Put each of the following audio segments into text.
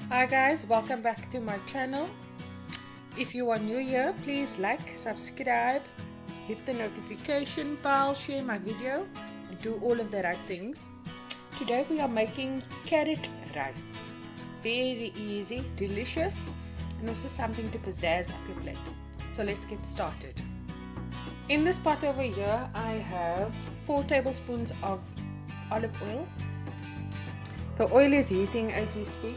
Hi guys, welcome back to my channel. If you are new here, please like, subscribe, hit the notification bell, share my video and do all of the right things. Today we are making carrot rice. Very easy, delicious and also something to pizzazz up your plate. So let's get started. In this pot over here I have 4 tablespoons of olive oil. The oil is heating as we speak.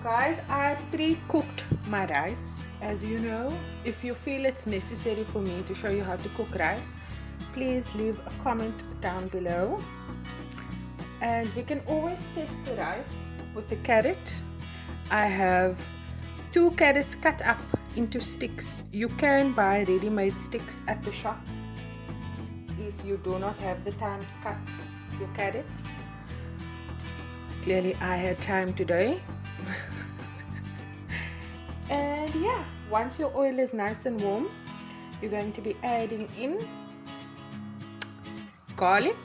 Guys, I pre-cooked my rice. As you know, if you feel it's necessary for me to show you how to cook rice, please leave a comment down below. And we can always test the rice with the carrot. I have 2 carrots cut up into sticks. You can buy ready-made sticks at the shop if you do not have the time to cut your carrots. Clearly I had time today. And yeah, once your oil is nice and warm, you're going to be adding in garlic.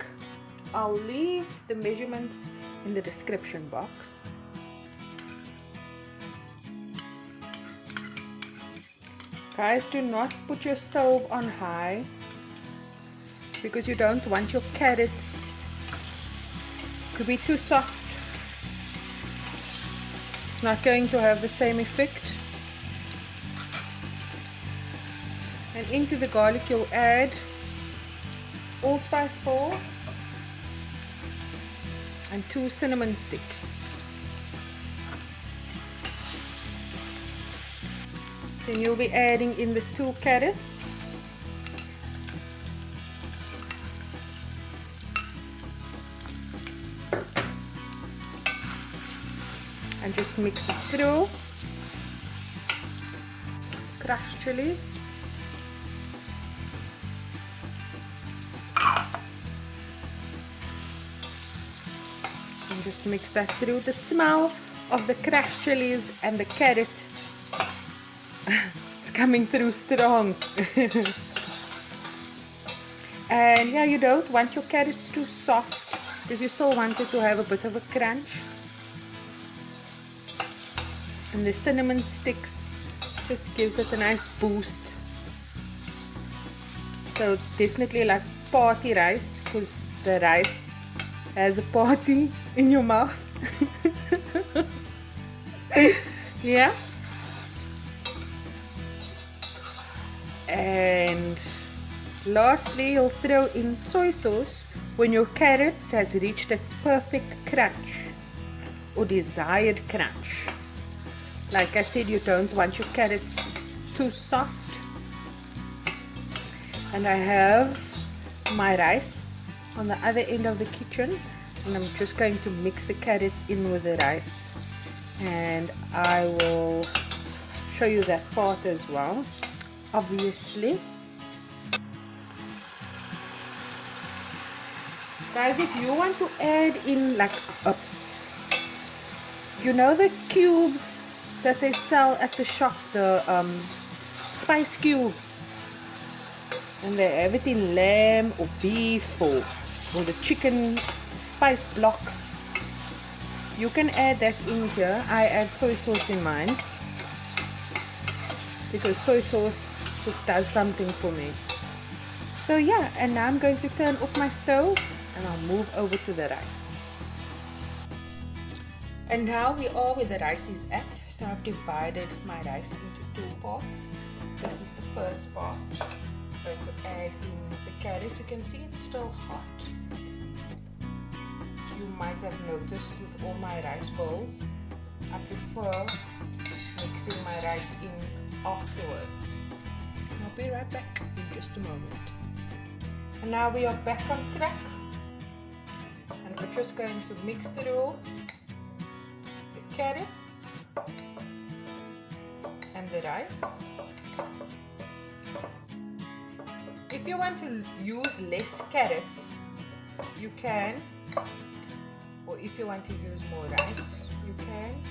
I'll leave the measurements in the description box. Guys, do not put your stove on high because you don't want your carrots to be too soft. It's not going to have the same effect. And into the garlic you'll add allspice balls and 2 cinnamon sticks. Then you'll be adding in the 2 carrots. And just mix it through. Crushed chilies. And just mix that through. The smell of the crushed chilies and the carrot it's coming through strong. And yeah, you don't want your carrots too soft because you still want it to have a bit of a crunch. And the cinnamon sticks just gives it a nice boost. So it's definitely like party rice because the rice has a party in your mouth. Yeah. And lastly, you'll throw in soy sauce when your carrots has reached its perfect crunch or desired crunch. Like I said, you don't want your carrots too soft. And I have my rice on the other end of the kitchen, and I'm just going to mix the carrots in with the rice, and I will show you that part as well, obviously. Guys, if you want to add in like you know the cubes that they sell at the shop, the spice cubes, and they have it in lamb or beef or the chicken spice blocks. You can add that in here. I add soy sauce in mine because soy sauce just does something for me. So yeah, and now I'm going to turn off my stove and I'll move over to the rice. And now we are where the rice is at. So I've divided my rice into 2 parts. This is the first part. I'm going to add in the carrots. You can see it's still hot. You might have noticed with all my rice bowls, I prefer mixing my rice in afterwards. And I'll be right back in just a moment. And now we are back on track. And we're just going to mix through the carrots and the rice. If you want to use less carrots, you can, or if you want to use more rice, you can.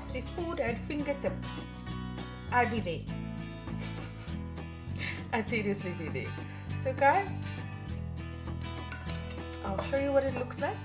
See, food at fingertips. I'd be there. I'd seriously be there. So guys, I'll show you what it looks like.